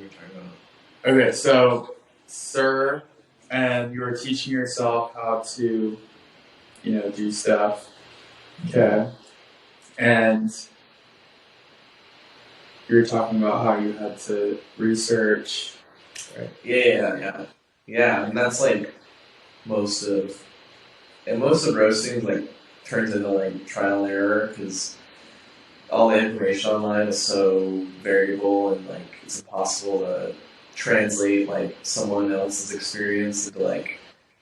you talking about? Okay, so, sir, and you were teaching yourself how to, do stuff. Okay. And you were talking about how you had to research, right? Yeah. And that's like most of most of roasting like turns into like trial and error because all the information online is so variable and like it's impossible to translate like someone else's experience into like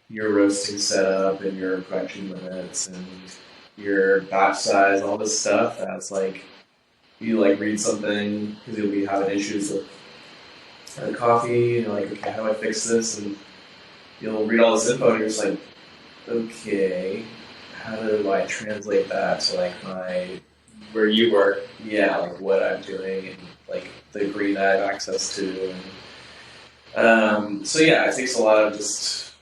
your roasting setup and your production limits and your batch size, all this stuff. That's like you like read something because you'll be having issues with the coffee and you're like, okay, how do I fix this? And you'll read all this info and you're just like, okay, how do I translate that to like my Where you were. like what I'm doing and like the degree that I have access to. And, so yeah, it takes a lot of just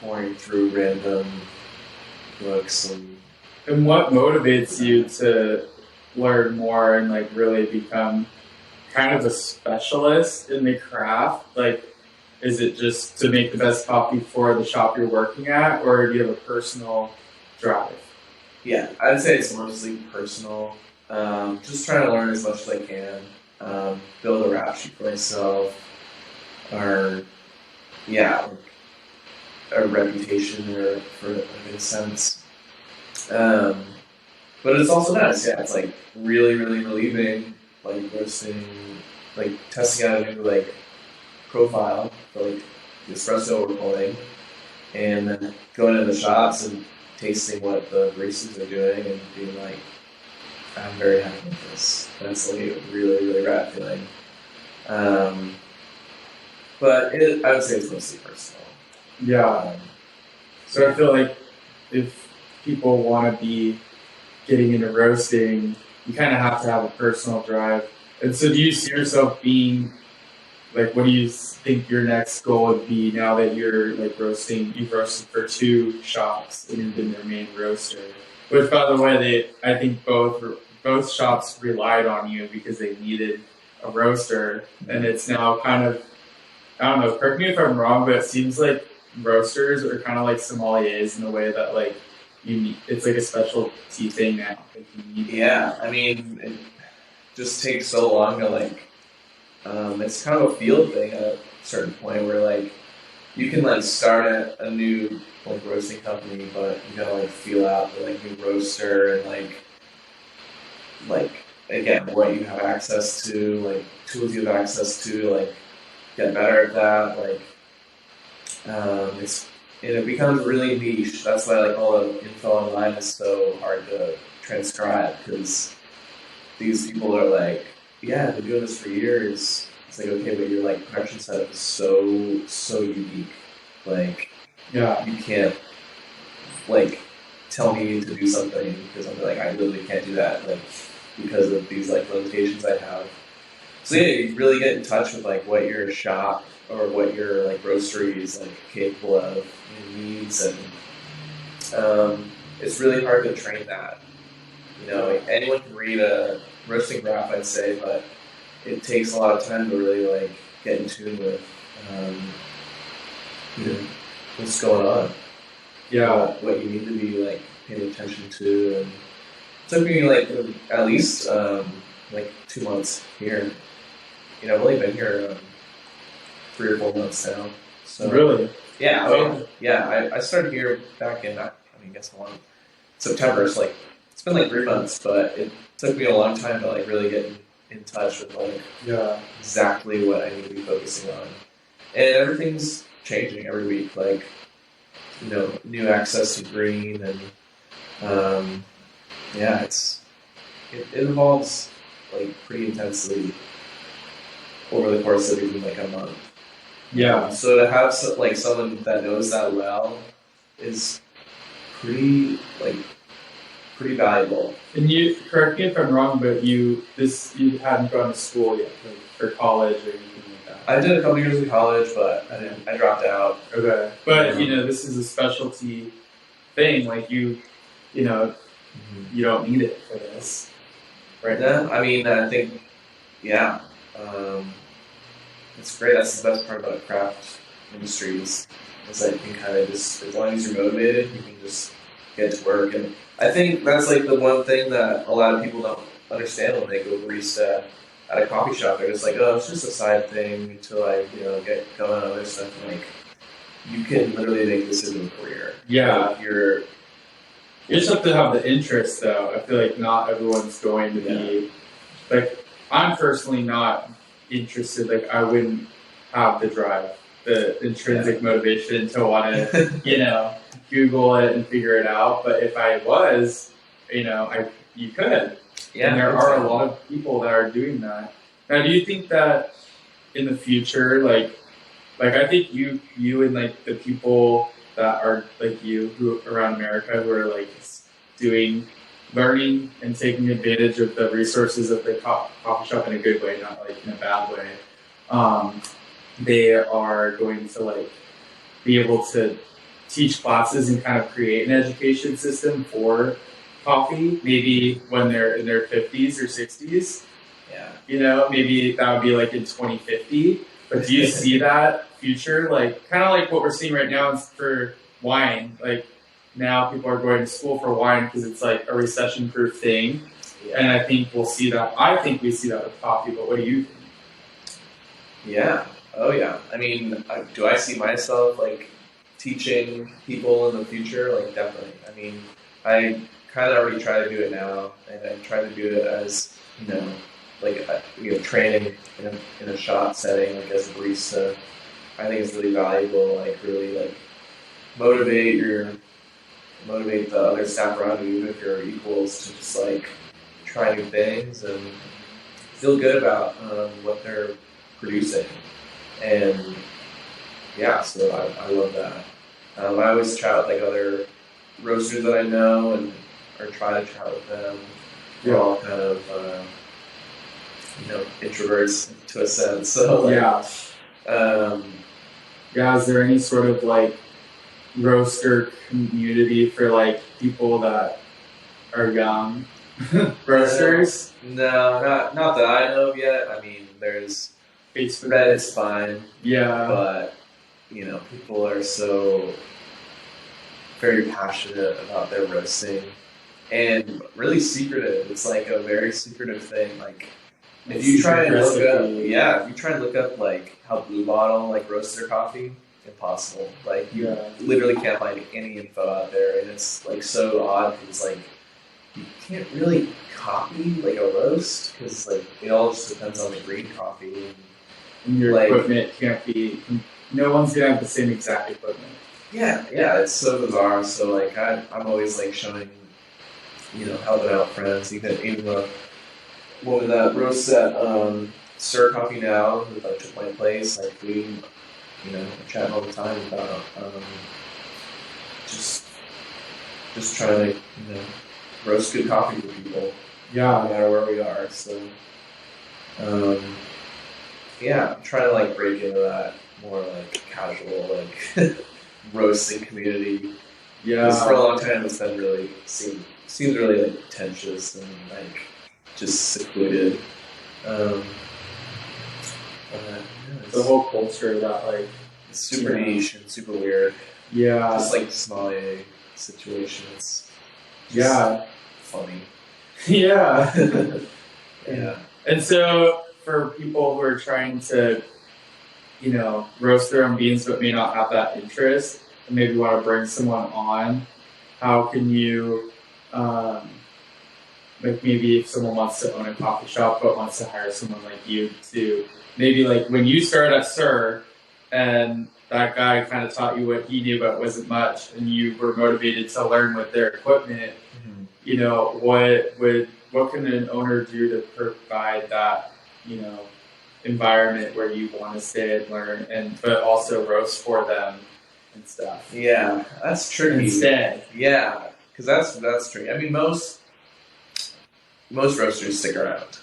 pouring through random books And what motivates you to learn more and like really become kind of a specialist in the craft? Like, is it just to make the best coffee for the shop you're working at, or do you have a personal drive? yeah, I'd say it's mostly personal. Just trying to learn as much as I can. Build a rap sheet for myself, or yeah, a reputation or for in a sense. But it's also nice, yeah. It's like really, really relieving, like roasting, like testing out a new like profile for like the espresso we're pulling, and then going into the shops and tasting what the baristas are doing and being like, I'm very happy with this. That's like a really, really rad feeling. Um, but I would say it's mostly personal. Yeah. Um, So I feel like if people want to be getting into roasting, you kind of have to have a personal drive. And so, do you see yourself being like, what do you think your next goal would be now that you're like roasting? You've roasted for two shops and you've been their main roaster. Which, by the way, I think both shops relied on you because they needed a roaster, and it's now kind of, I don't know. Correct me if I'm wrong, but it seems like roasters are kind of like sommeliers in the way that like it's like a specialty thing now. Like you need. yeah, I mean, it just takes so long to like. It's kind of a field thing at a certain point where like you can like start a new like roasting company, but you gotta like feel out the like new roaster and like again what you have access to, like tools you have access to, like get better at that. Like it's and it becomes really niche. That's why like all the info online is so hard to transcribe because these people are like, yeah, I've been doing this for years. It's like, okay, but your like production setup is so unique. Like, Yeah. you can't like tell me to do something because I'm like, I literally can't do that. Like, because of these like limitations I have. So yeah, you really get in touch with like what your shop or what your like roastery is like capable of and needs, and it's really hard to train that. You know, like, anyone can read a roasting graph, I'd say, but it takes a lot of time to really like get in tune with, you know, what's going on. Yeah. What you need to be like paying attention to, and it took me like at least like 2 months here. You know, I've only been here 3 or 4 months now. So Really? yeah, Oh. I started here back in I guess September. So like it's been like 3 months, but it took me a long time to like really get in touch with like Yeah. exactly what I need to be focusing on. And everything's changing every week. Like, you know, new access to green and yeah, it evolves like pretty intensely over the course of even like a month. Yeah. So to have like someone that knows that well is pretty valuable. And you correct me if I'm wrong, but you hadn't gone to school yet for college or anything like that. I did a couple years in college, but I dropped out. Okay. But this is a specialty thing. Like you don't need it for this, right? Yeah, I mean, I think, yeah. it's great. That's the best part about craft industries. Is that you can kind of just, as long as you're motivated, you can just get to work. And I think that's like the one thing that a lot of people don't understand when they go barista at a coffee shop. They're just like, oh, it's just a side thing until I, get going on other stuff. And like, you can literally make this into a career. Yeah. Like, you just have to have the interest, though. I feel like not everyone's going to be, like, I'm personally not interested. Like, I wouldn't have the drive, the intrinsic motivation to want to, Google it and figure it out. But if I was, you could. Yeah, and there are a lot of people that are doing that. Now, do you think that in the future, like I think you and like the people that are like you who around America who are like learning and taking advantage of the resources of the coffee shop in a good way, not like in a bad way. They are going to like be able to teach classes and kind of create an education system for coffee, maybe when they're in their 50s or 60s. Yeah. Maybe that would be like in 2050. But do you see that future? Like, kind of like what we're seeing right now for wine. Like, now people are going to school for wine because it's like a recession-proof thing. Yeah. And I think we'll see that. I think we see that with coffee, but what do you think? Yeah. Oh, yeah. I mean, do I see myself, like, teaching people in the future? Like, definitely. I mean, I kind of already try to do it now, and I try to do it as, training in a shop setting, like as a barista. I think it's really valuable, like really like motivate the other staff around you, even if you're equals, to just like try new things and feel good about what they're producing. And yeah, so I love that. I always chat with like other roasters that I know or try to chat with them. We're all kind of introverts to a sense. So is there any sort of like roaster community for like people that are young roasters? No, not that I know of yet. I mean, there's Reddit's fine. Yeah, but people are so very passionate about their roasting and really secretive. It's like a very secretive thing. Like, if you try and look up like how Blue Bottle like roasts their coffee, impossible. Like, you literally can't find any info out there, and it's like so odd because like you can't really copy like a roast because like it all just depends on the green coffee. And your equipment can't be. No one's gonna have the same exact equipment. Yeah, it's so bizarre. So like I'm always like showing, helping out friends, even the woman that roasts at Stir Coffee Now, who like took my place. Like we, chat all the time about just trying to roast good coffee for people. Yeah, no matter where we are. So I'm trying to like break into that more like casual like roasting community. Yeah, because for a long time it's been really seems really like pretentious and like just secluded. The whole culture that like it's super niche and super weird. Yeah, just like sommelier situation. It's funny. Yeah. Yeah. And so for people who are trying to, roast their own beans but may not have that interest and maybe want to bring someone on, how can you, like maybe if someone wants to own a coffee shop but wants to hire someone like you to maybe like when you started at Sir and that guy kind of taught you what he knew but wasn't much and you were motivated to learn with their equipment, what can an owner do to provide that, environment where you want to stay and learn but also roast for them and stuff? Yeah, that's tricky. Instead. Yeah, because that's tricky. I mean, most roasters stick around.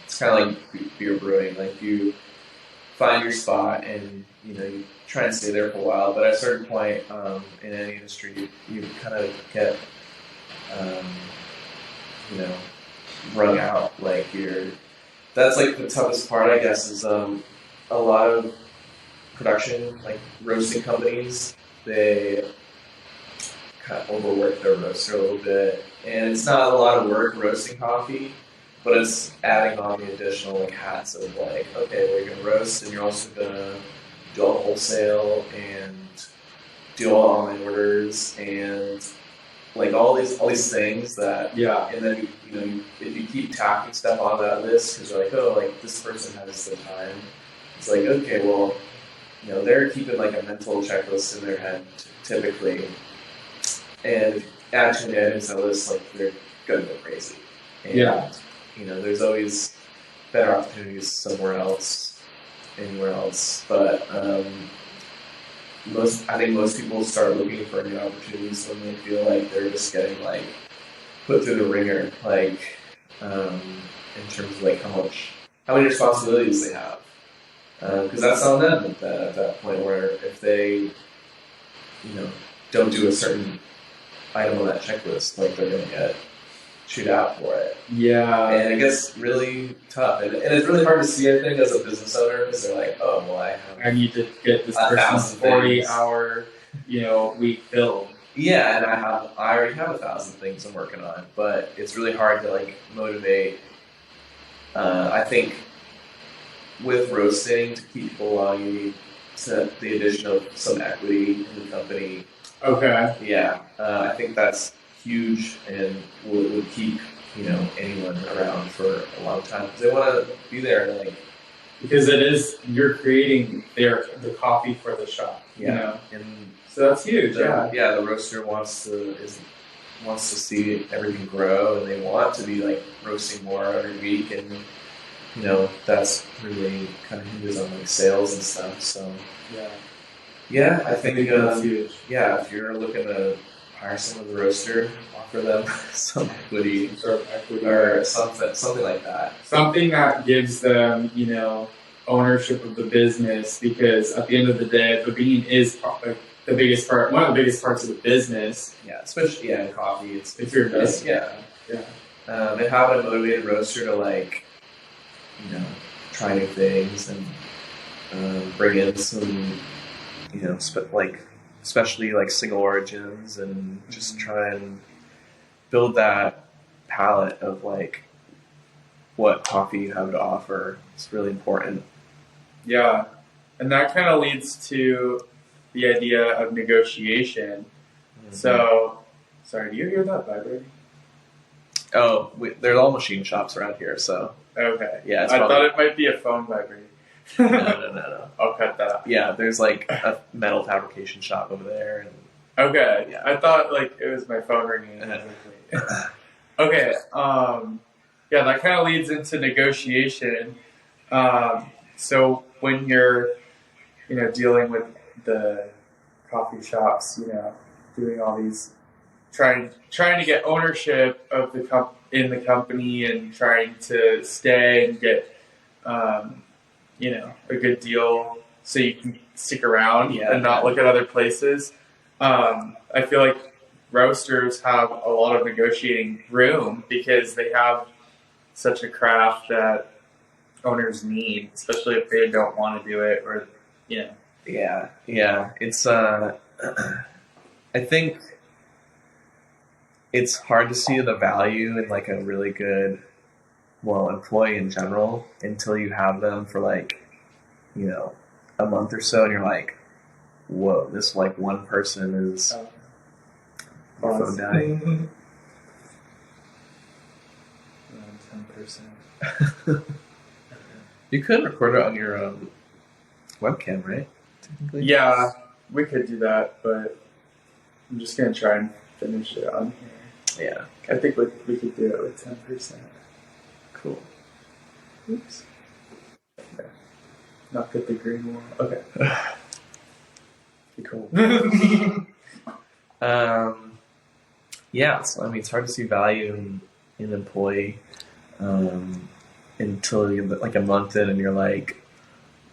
It's kind of like beer brewing. Like you find your spot and you try and stay there for a while. But at a certain point in any industry, you kind of get wrung out. Like that's like the toughest part, I guess, is a a lot of production, like roasting companies, they kind of overwork their roaster a little bit, and it's not a lot of work roasting coffee, but it's adding on the additional like hats of like, okay, well, you're gonna roast, and you're also gonna do all the wholesale and do all online orders and like all these things that and then if you keep tacking stuff on that list because you're like, oh, like this person has the time, it's like, okay, well, they're keeping like a mental checklist in their head typically, and if you add too many items to the list, like they're gonna go crazy. And there's always better opportunities somewhere else, anywhere else, but I think most people start looking for new opportunities when they feel like they're just getting like put through the ringer, like in terms of like how many responsibilities they have, because that's on them at that point. Where if they don't do a certain item on that checklist, like they're gonna get chewed out for it. Yeah, and it gets really tough, and it's really hard to see, I think, as a business owner, because they're like, oh, well, I need to get this person's 40-hour, week filled. Yeah, and I already have 1,000 things I'm working on, but it's really hard to like motivate. I think with roasting, to keep people along, you need the addition of some equity in the company. Okay. Yeah, I think that's huge and would keep anyone around for a long time because they want to be there and like. Because you're creating the coffee for the shop. And so that's huge. The roaster wants to see everything grow, and they want to be like roasting more every week, and that's really kind of hinges on like sales and stuff. So I think that's huge. Yeah, if you're looking to hire someone as a roaster, offer them some equity, or something like that. Something that gives them, ownership of the business, because at the end of the day, the bean is the biggest part, one of the biggest parts of the business. Yeah, especially in coffee, it's your business. And having a motivated roaster to like, try new things and bring in some, especially like single origins, and just try and build that palette of like what coffee you have to offer. It's really important. Yeah, and that kind of leads to the idea of negotiation. Mm-hmm. So, sorry, do you hear that vibrating? Oh, they're all machine shops around here, so. Okay. Yeah, I thought it might be a phone vibrating. No. I'll cut that out. Yeah, there's like a metal fabrication shop over there. Okay. Yeah. I thought like it was my phone ringing. Okay. That kind of leads into negotiation. So when you're, dealing with the coffee shops, doing all these, trying to get ownership of in the company, and trying to stay and get, a good deal so you can stick around and not look at other places. I feel like roasters have a lot of negotiating room because they have such a craft that owners need, especially if they don't want to do it, or Yeah. It's I think it's hard to see the value in like a really good, employee in general until you have them for like, a month or so, and you're like, whoa, this like one person is phone dying. 10%. You could record it on your webcam, right? Technically. Yeah, we could do that, but I'm just gonna try and finish it on here. Yeah. I think we could do it with 10%. Cool. Oops. Okay. Not get the green wall. Okay. Be cool. So it's hard to see value in an employee until you're like a month in, and you're like,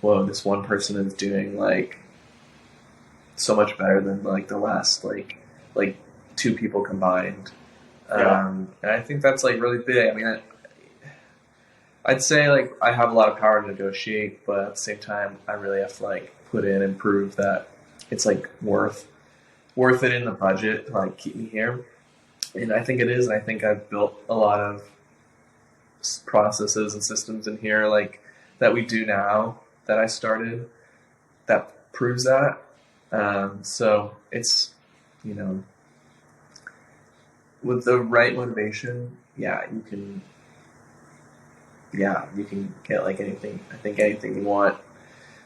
whoa, this one person is doing like so much better than like the last like two people combined. And I think that's like really big. I mean, I'd say like I have a lot of power to negotiate, but at the same time, I really have to like put in and prove that it's like worth it in the budget to like keep me here. And I think it is. And I think I've built a lot of processes and systems in here like that we do now that I started that proves that. So it's, you know, with the right motivation, you can get like anything. I think anything you want.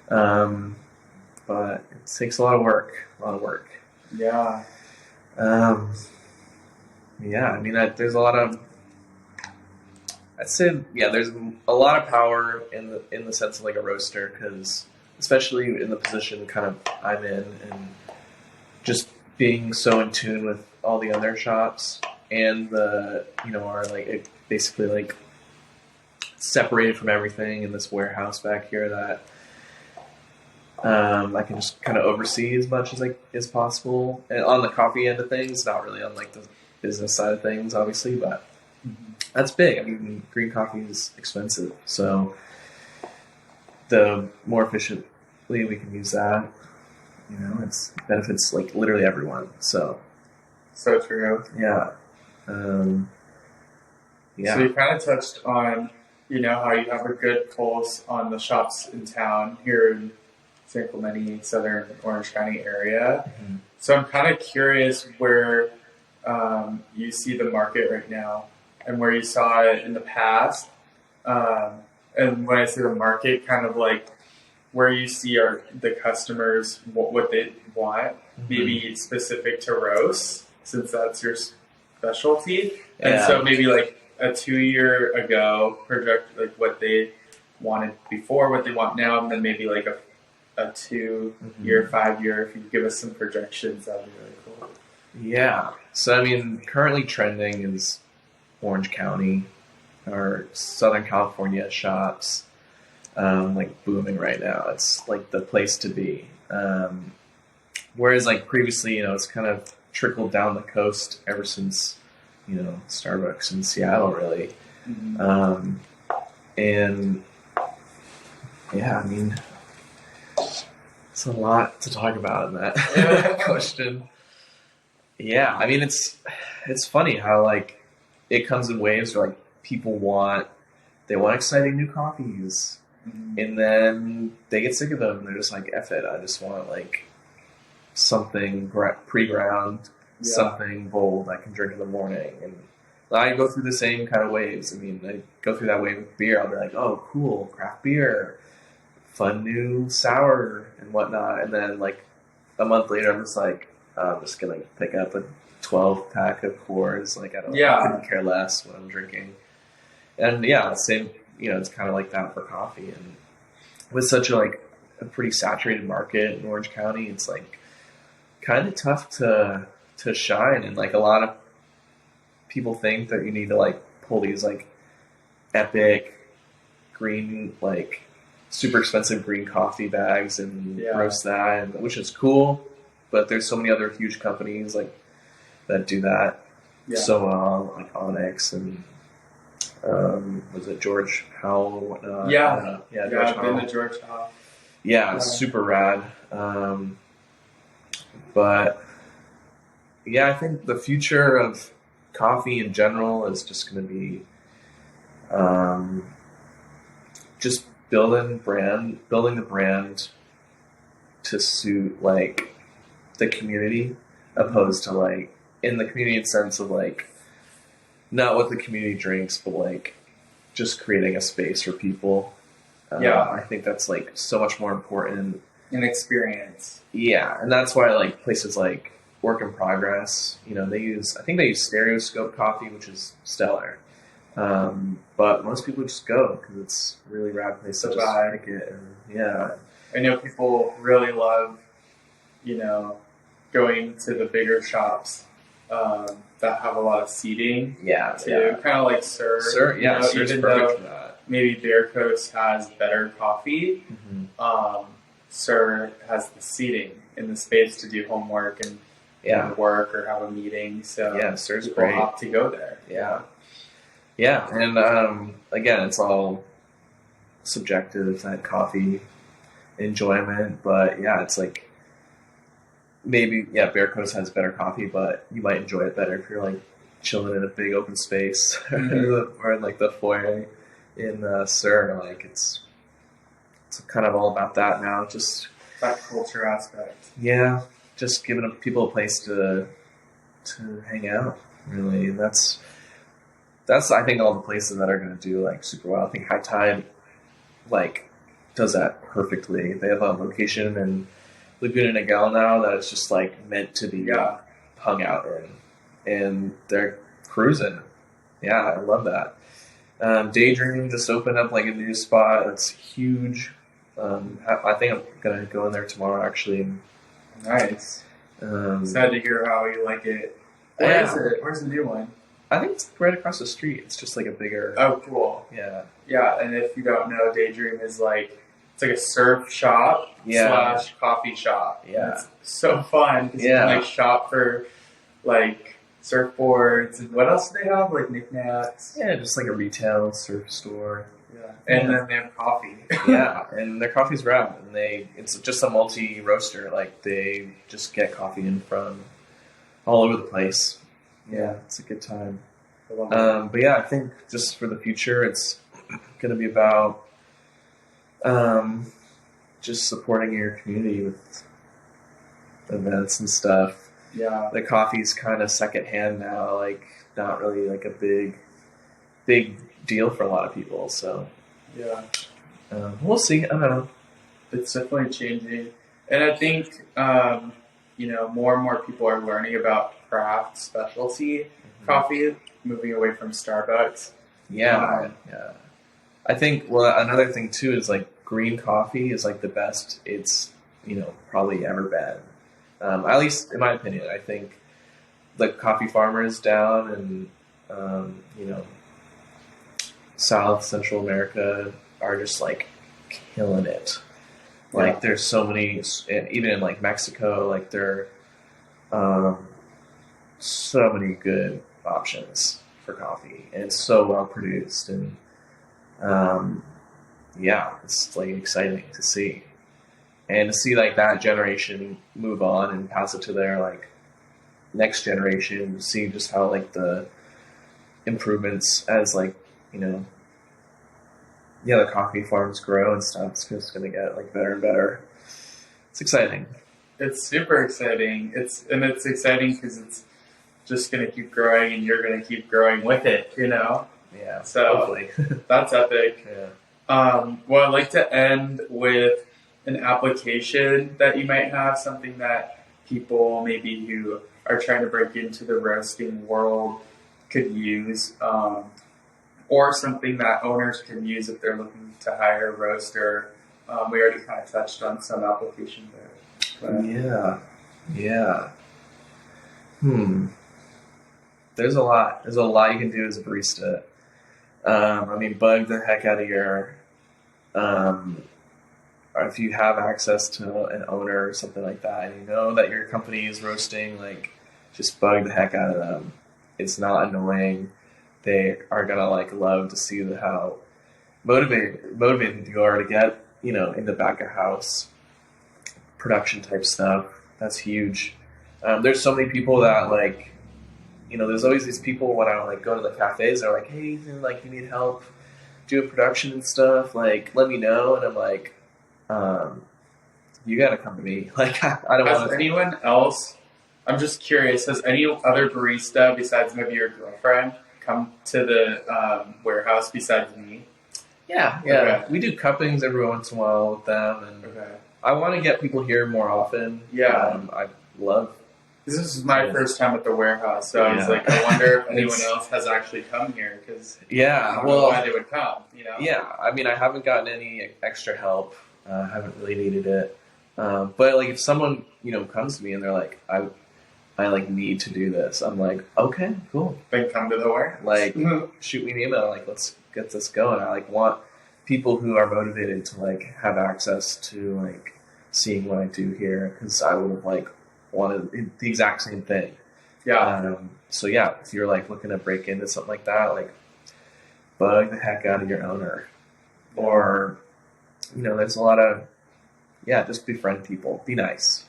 But it takes a lot of work. Yeah. I mean, there's a lot of. I'd say, there's a lot of power in the sense of like a roaster, because especially in the position kind of I'm in, and just being so in tune with all the other shops and are like basically like separated from everything in this warehouse back here that I can just kind of oversee as much as possible. And on the coffee end of things, not really on like the business side of things, obviously, but that's big. I mean, green coffee is expensive, so the more efficiently we can use that, it benefits like literally everyone. So true. Yeah. So you kind of touched on, how you have a good pulse on the shops in town here in San Clemente, Southern Orange County area. Mm-hmm. So I'm kind of curious where you see the market right now and where you saw it in the past. And when I say the market, kind of like where you see the customers, what they want, maybe specific to roast, since that's your specialty. Yeah. And so maybe like a 2 year ago, project like what they wanted before, what they want now, and then maybe like a 2 year, 5 year. If you could give us some projections, that would be really cool. Yeah. So, I mean, currently trending is Orange County or Southern California shops, like booming right now. It's like the place to be. Whereas like previously, it's kind of trickled down the coast ever since, Starbucks in Seattle, really. Mm-hmm. And yeah, I mean, it's a lot to talk about in that question. Yeah, I mean, it's funny how like it comes in waves where like they want exciting new coffees, and then they get sick of them and they're just like, F it, I just want like something pre-ground, something bold I can drink in the morning. And I go through the same kind of waves. I mean, I go through that wave with beer. I'll be like, oh, cool, craft beer, fun new sour and whatnot. And then like a month later, I'm just like, I'm just gonna pick up a 12 pack of Coors. Like I couldn't care less what I'm drinking. And same. It's kind of like that for coffee. And with such a pretty saturated market in Orange County, it's like kind of tough to shine. And like a lot of people think that you need to like pull these like epic green, like super expensive green coffee bags and roast that, which is cool. But there's so many other huge companies like that do that so well, like Onyx and was it George Howell and whatnot? George Howell. Been to George Howell. Super rad. But I think the future of coffee in general is just going to be just building the brand to suit like the community, opposed to like in the community sense of like not what the community drinks, but like just creating a space for people. I think that's like so much more important. An experience. Yeah, and that's why like places like Work in Progress, they use Stereoscope coffee, which is stellar. But most people just go because it's a really rad place to just pick it. And, I know people really love, going to the bigger shops that have a lot of seating. Too. Kind of like Sir. Sir's even perfect for that. Maybe Bear Coast has better coffee. Sir has the seating in the space to do homework and work or have a meeting. So Sir's people great. opt to go there. Yeah, and again, it's all subjective, that coffee enjoyment, but yeah, it's like maybe, yeah, Bear Coast has better coffee, but you might enjoy it better if you're like chilling in a big open space or in like the foyer in Sur. Like it's kind of all about that now. Just That culture aspect. yeah, just giving people a place to hang out. Really, and that's I think all the places that are going to do like super well. I think High Tide like does that perfectly. They have a location in Laguna Niguel now that is just like meant to be hung out in, and they're cruising. Yeah, I love that. Daydream just opened up like a new spot. It's huge. I think I'm gonna go in there tomorrow actually. Nice. Um, Sad to hear how you like it. Where is it? Where's the new one? I think it's right across the street. It's just like a bigger. Oh, cool. Yeah. Yeah, and if you don't know, Daydream is like it's like a surf shop slash coffee shop. Yeah. It's so fun because you can like shop for like surfboards and what else do they have? Like knickknacks. Yeah, just like a retail surf store. Yeah. And then they have coffee. Yeah, and their coffee's rad, and it's just a multi roaster. Like they just get coffee in from all over the place. Yeah, it's a good time. But yeah, I think just for the future, it's going to be about just supporting your community with events and stuff. Yeah, the coffee's kind of secondhand now, like not really like a big deal for a lot of people. So yeah, we'll see. I don't know. It's definitely changing, and I think more and more people are learning about craft specialty coffee, moving away from Starbucks. Yeah. I think another thing too is like green coffee is like the best it's probably ever been. At least in my opinion, I think the coffee farmers down in South Central America are just like killing it. Like there's so many, even in like Mexico, like there are so many good options for coffee, and it's so well produced, and it's like exciting to see, and to see like that generation move on and pass it to their like next generation. See just how like the improvements as like the coffee farms grow and stuff. It's just going to get like better and better. It's exciting. It's super exciting. It's exciting because it's just going to keep growing, and you're going to keep growing with it. Yeah. So hopefully. That's epic. Yeah. Well, I'd like to end with an application that you might have, something that people maybe who are trying to break into the roasting world could use. Or something that owners can use if they're looking to hire a roaster. We already kind of touched on some applications there. Yeah. There's a lot. There's a lot you can do as a barista. Bug the heck out of your... if you have access to an owner or something like that, and you know that your company is roasting, like, just bug the heck out of them. It's not annoying. They are gonna like love to see how motivated you are to get in the back of house production type stuff. That's huge. There's so many people that like there's always these people when I like go to the cafes. They're like, hey, like you need help doing production and stuff. Like let me know. And I'm like, you gotta come to me. Like I don't want. Has anyone else? I'm just curious. Has any other barista besides maybe your girlfriend come to the warehouse besides me? Yeah. Okay. We do cuppings every once in a while with them, and I want to get people here more often. Yeah, I love. This is my first time at the warehouse, so I was like, I wonder if anyone else has actually come here because I don't know why they would come. Yeah, I haven't gotten any extra help. I haven't really needed it, but like if someone comes to me and they're like, I like need to do this. I'm like, okay, cool. Then come to the warehouse. Like, shoot me an email. Like, let's get this going. I like want people who are motivated to like have access to like seeing what I do here because I would have like wanted the exact same thing. Yeah. So yeah, if you're like looking to break into something like that, like bug the heck out of your owner. Or, there's a lot of, just befriend people. Be nice.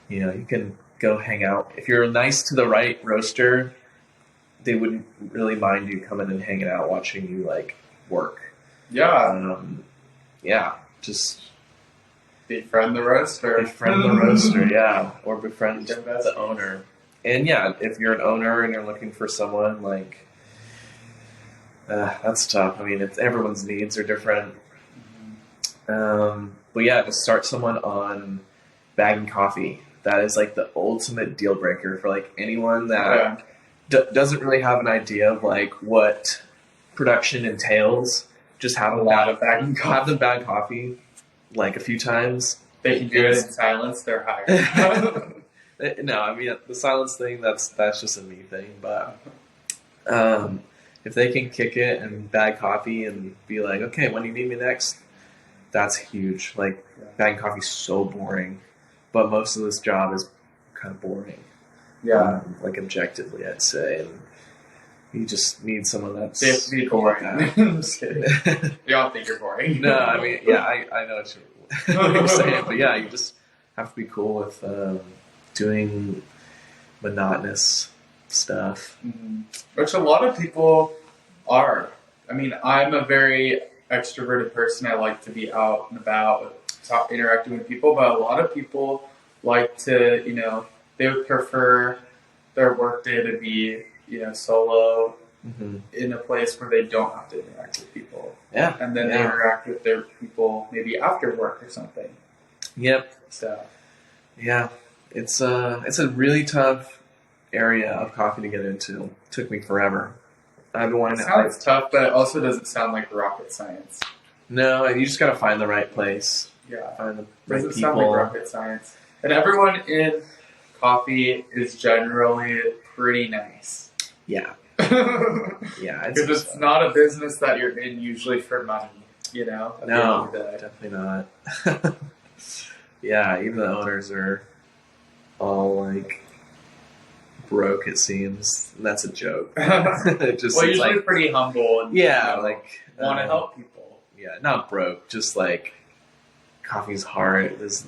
You can go hang out. If you're nice to the right roaster, they wouldn't really mind you coming and hanging out, watching you, work. Yeah. Just befriend the roaster. Befriend the roaster, yeah. Or befriend the owner. And if you're an owner and you're looking for someone, that's tough. I mean, everyone's needs are different. But to start someone on bagging coffee, that is the ultimate deal breaker for anyone that doesn't really have an idea of what production entails. Just have a lot of bagging coffee. Have them bag coffee a few times. They can do it in silence. They're hired. No, I mean the silence thing. That's just a me thing. But if they can kick it and bag coffee and be like, okay, when do you need me next? That's huge. Bagging coffee's so boring, but most of this job is kind of boring. Yeah, objectively, I'd say. And you just need someone that's... They have to be boring. I'm just kidding. You don't think you're boring. No, I mean, I know what you're saying. But you just have to be cool with doing monotonous stuff. Mm-hmm. Which a lot of people are. I mean, I'm a very extroverted person. I like to be out and about, interacting with people. But a lot of people like to, they would prefer their workday to be solo in a place where they don't have to interact with people. Yeah. And then they interact with their people maybe after work or something. Yep. So. Yeah. It's a really tough area of coffee to get into. Took me forever. I've been wanting to. It sounds tough, but it also doesn't sound like rocket science. No, you just gotta find the right place. Yeah. Find the right people. Doesn't sound like rocket science. And everyone in coffee is generally pretty nice. Yeah. Because it's not a business that you're in usually for money, No, definitely not. Even the owners are all broke, it seems. And that's a joke. Usually pretty humble and want to help people. Yeah, not broke, just coffee's hard. There's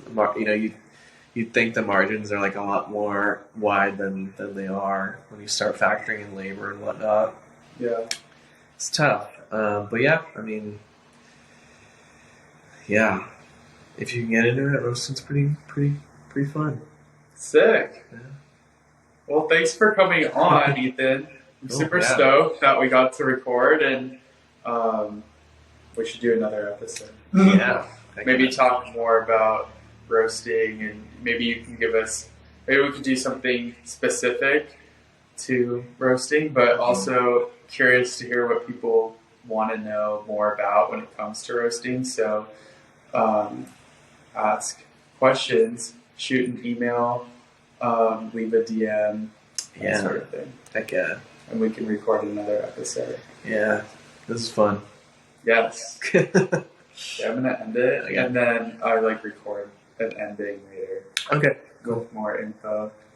you'd think the margins are a lot more wide than they are when you start factoring in labor and whatnot. Yeah. It's tough. But I mean, if you can get into it, roasting's pretty fun. Sick. Yeah. Well, thanks for coming on, Ethan. I'm super stoked that we got to record, and we should do another episode. Yeah. Maybe talk more about roasting, and maybe you can maybe we could do something specific to roasting, but also curious to hear what people want to know more about when it comes to roasting. So ask questions, shoot an email, leave a DM, that sort of thing. Heck yeah. And we can record another episode. Yeah, this is fun. Yes. I'm going to end it, and then I record an ending later. Okay. Go with more info.